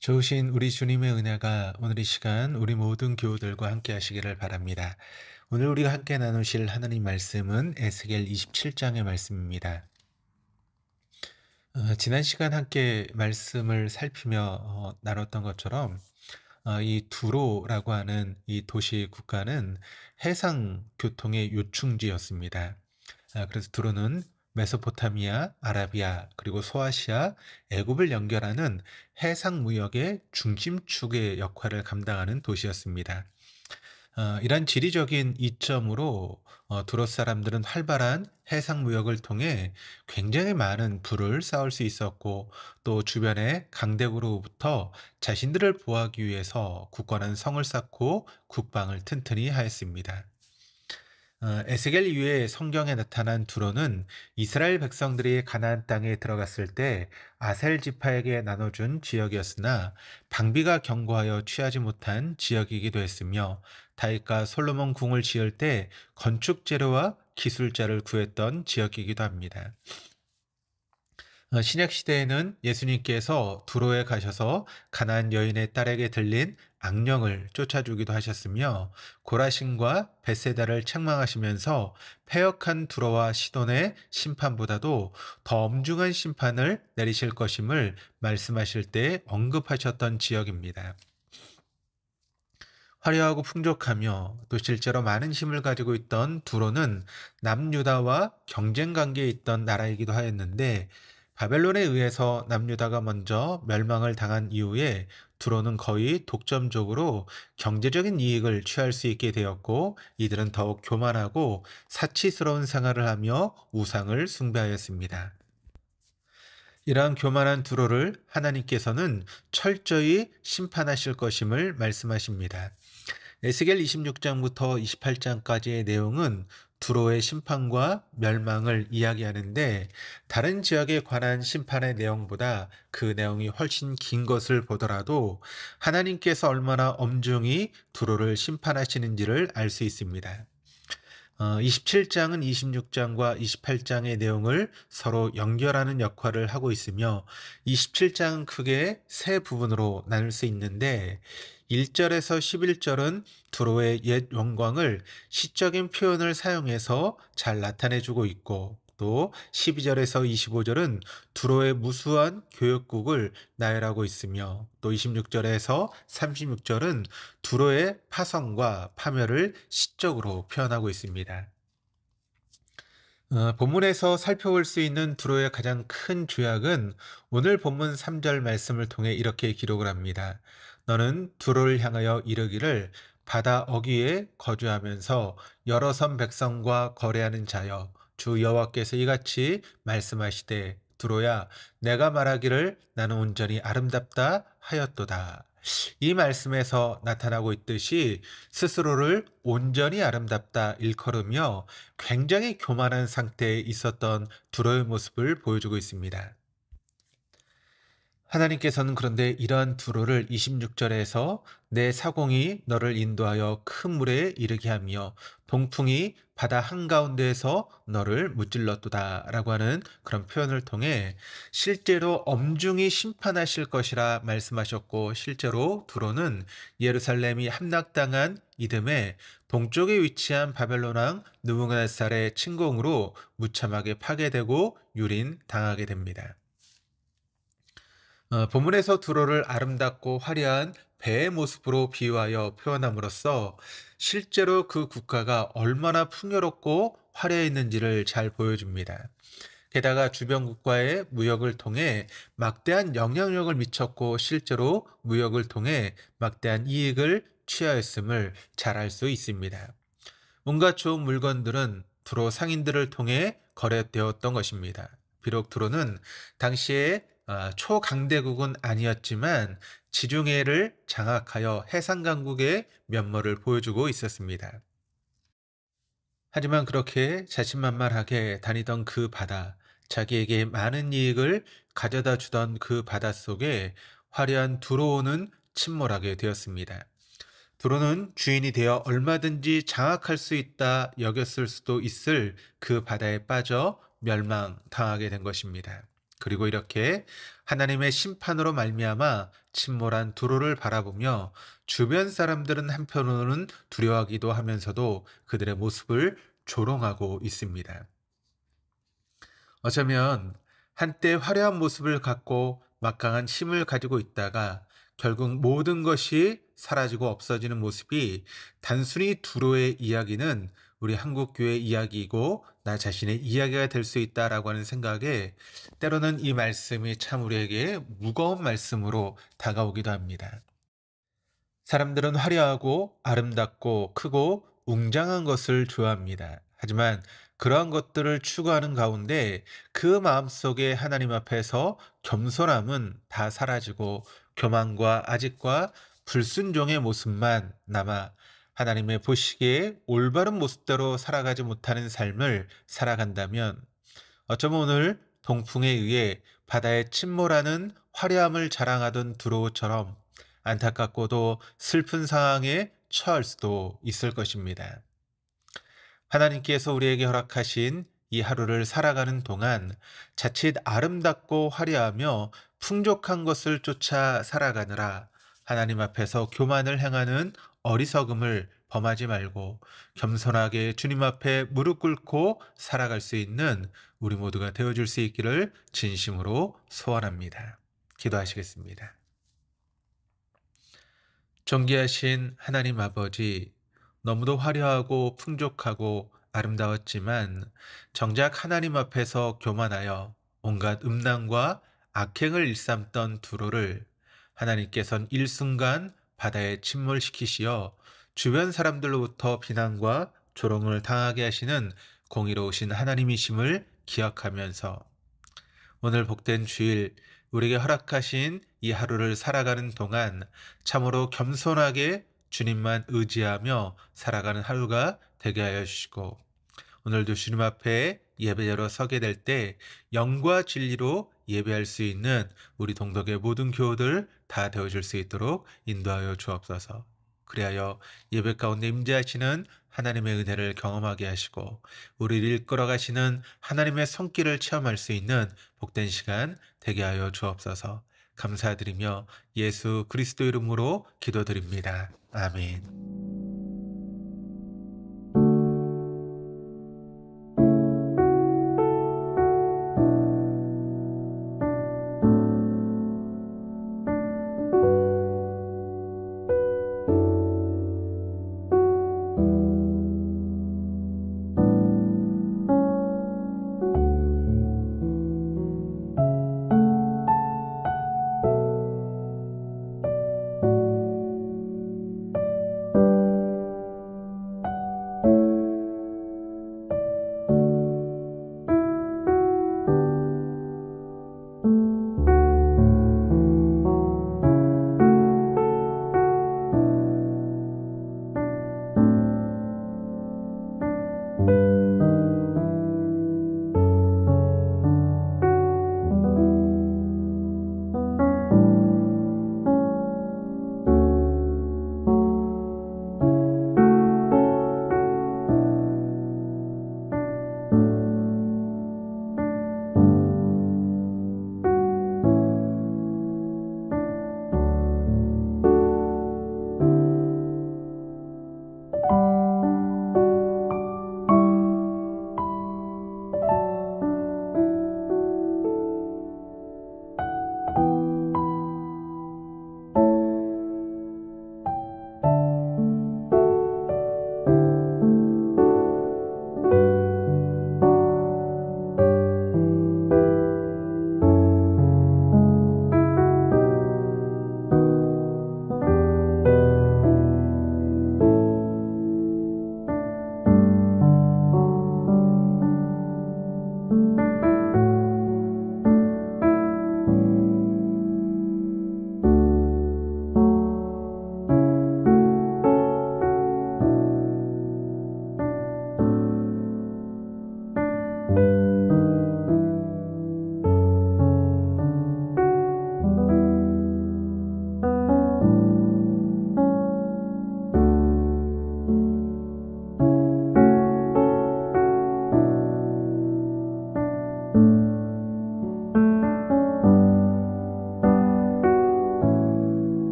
좋으신 우리 주님의 은혜가 오늘 이 시간 우리 모든 교우들과 함께 하시기를 바랍니다. 오늘 우리가 함께 나누실 하나님 말씀은 에스겔 27장의 말씀입니다. 지난 시간 함께 말씀을 살피며 나눴던 것처럼 이 두로라고 하는 이 도시 국가는 해상 교통의 요충지였습니다. 그래서 두로는 메소포타미아, 아라비아, 그리고 소아시아, 애굽을 연결하는 해상 무역의 중심축의 역할을 감당하는 도시였습니다. 이런 지리적인 이점으로 두로 사람들은 활발한 해상 무역을 통해 굉장히 많은 부를 쌓을 수 있었고, 또 주변의 강대국으로부터 자신들을 보호하기 위해서 굳건한 성을 쌓고 국방을 튼튼히 하였습니다. 에스겔 이후에 성경에 나타난 두로는 이스라엘 백성들이 가나안 땅에 들어갔을 때 아셀 지파에게 나눠준 지역이었으나 방비가 견고하여 취하지 못한 지역이기도 했으며, 다윗과 솔로몬 궁을 지을 때 건축 재료와 기술자를 구했던 지역이기도 합니다. 신약 시대에는 예수님께서 두로에 가셔서 가나안 여인의 딸에게 들린 악령을 쫓아주기도 하셨으며, 고라신과 벳세다를 책망하시면서 패역한 두로와 시돈의 심판보다도 더 엄중한 심판을 내리실 것임을 말씀하실 때 언급하셨던 지역입니다. 화려하고 풍족하며 또 실제로 많은 힘을 가지고 있던 두로는 남유다와 경쟁 관계에 있던 나라이기도 하였는데, 바벨론에 의해서 남유다가 먼저 멸망을 당한 이후에 두로는 거의 독점적으로 경제적인 이익을 취할 수 있게 되었고, 이들은 더욱 교만하고 사치스러운 생활을 하며 우상을 숭배하였습니다. 이러한 교만한 두로를 하나님께서는 철저히 심판하실 것임을 말씀하십니다. 에스겔 26장부터 28장까지의 내용은 두로의 심판과 멸망을 이야기하는데, 다른 지역에 관한 심판의 내용보다 그 내용이 훨씬 긴 것을 보더라도 하나님께서 얼마나 엄중히 두로를 심판하시는지를 알 수 있습니다. 27장은 26장과 28장의 내용을 서로 연결하는 역할을 하고 있으며, 27장은 크게 세 부분으로 나눌 수 있는데, 1절에서 11절은 두로의 옛 영광을 시적인 표현을 사용해서 잘 나타내주고 있고, 또 12절에서 25절은 두로의 무수한 교역국을 나열하고 있으며, 또 26절에서 36절은 두로의 파성과 파멸을 시적으로 표현하고 있습니다. 본문에서 살펴볼 수 있는 두로의 가장 큰 조약은 오늘 본문 3절 말씀을 통해 이렇게 기록을 합니다. 너는 두로를 향하여 이르기를, 바다 어귀에 거주하면서 여러 섬 백성과 거래하는 자여, 주 여호와께서 이같이 말씀하시되, 두로야, 내가 말하기를 나는 온전히 아름답다 하였도다. 이 말씀에서 나타나고 있듯이 스스로를 온전히 아름답다 일컬으며 굉장히 교만한 상태에 있었던 두로의 모습을 보여주고 있습니다. 하나님께서는 그런데 이러한 두로를 26절에서 내 사공이 너를 인도하여 큰 물에 이르게 하며 동풍이 바다 한가운데에서 너를 무찔렀도다 라고 하는 그런 표현을 통해 실제로 엄중히 심판하실 것이라 말씀하셨고, 실제로 두로는 예루살렘이 함락당한 이듬해 동쪽에 위치한 바벨론 왕 느부갓네살의 침공으로 무참하게 파괴되고 유린당하게 됩니다. 본문에서 두로를 아름답고 화려한 배의 모습으로 비유하여 표현함으로써 실제로 그 국가가 얼마나 풍요롭고 화려했는지를 잘 보여줍니다. 게다가 주변 국가의 무역을 통해 막대한 영향력을 미쳤고, 실제로 무역을 통해 막대한 이익을 취하였음을 잘 알 수 있습니다. 온갖 좋은 물건들은 두로 상인들을 통해 거래되었던 것입니다. 비록 두로는 당시에 초강대국은 아니었지만 지중해를 장악하여 해상 강국의 면모를 보여주고 있었습니다. 하지만 그렇게 자신만만하게 다니던 그 바다, 자기에게 많은 이익을 가져다 주던 그 바다 속에 화려한 두로는 침몰하게 되었습니다. 두로는 주인이 되어 얼마든지 장악할 수 있다 여겼을 수도 있을 그 바다에 빠져 멸망당하게 된 것입니다. 그리고 이렇게 하나님의 심판으로 말미암아 침몰한 두로를 바라보며 주변 사람들은 한편으로는 두려워하기도 하면서도 그들의 모습을 조롱하고 있습니다. 어쩌면 한때 화려한 모습을 갖고 막강한 힘을 가지고 있다가 결국 모든 것이 사라지고 없어지는 모습이 단순히 두로의 이야기는 우리 한국교회 이야기이고 나 자신의 이야기가 될 수 있다라고 하는 생각에 때로는 이 말씀이 참 우리에게 무거운 말씀으로 다가오기도 합니다. 사람들은 화려하고 아름답고 크고 웅장한 것을 좋아합니다. 하지만 그러한 것들을 추구하는 가운데 그 마음속에 하나님 앞에서 겸손함은 다 사라지고 교만과 아집과 불순종의 모습만 남아 하나님의 보시기에 올바른 모습대로 살아가지 못하는 삶을 살아간다면 어쩌면 오늘 동풍에 의해 바다에 침몰하는 화려함을 자랑하던 두로처럼 안타깝고도 슬픈 상황에 처할 수도 있을 것입니다. 하나님께서 우리에게 허락하신 이 하루를 살아가는 동안 자칫 아름답고 화려하며 풍족한 것을 쫓아 살아가느라 하나님 앞에서 교만을 행하는 어리석음을 범하지 말고 겸손하게 주님 앞에 무릎 꿇고 살아갈 수 있는 우리 모두가 되어줄 수 있기를 진심으로 소원합니다. 기도하시겠습니다. 존귀하신 하나님 아버지, 너무도 화려하고 풍족하고 아름다웠지만 정작 하나님 앞에서 교만하여 온갖 음란과 악행을 일삼던 두로를 하나님께서는 일순간 바다에 침몰시키시어 주변 사람들로부터 비난과 조롱을 당하게 하시는 공의로우신 하나님이심을 기억하면서 오늘 복된 주일 우리에게 허락하신 이 하루를 살아가는 동안 참으로 겸손하게 주님만 의지하며 살아가는 하루가 되게 하여 주시고 오늘도 주님 앞에 예배자로 서게 될 때 영과 진리로 예배할 수 있는 우리 동덕의 모든 교우들 다 되어줄 수 있도록 인도하여 주옵소서. 그리하여 예배 가운데 임재하시는 하나님의 은혜를 경험하게 하시고 우리를 이끌어 가시는 하나님의 손길을 체험할 수 있는 복된 시간 되게 하여 주옵소서. 감사드리며 예수 그리스도 이름으로 기도드립니다. 아멘.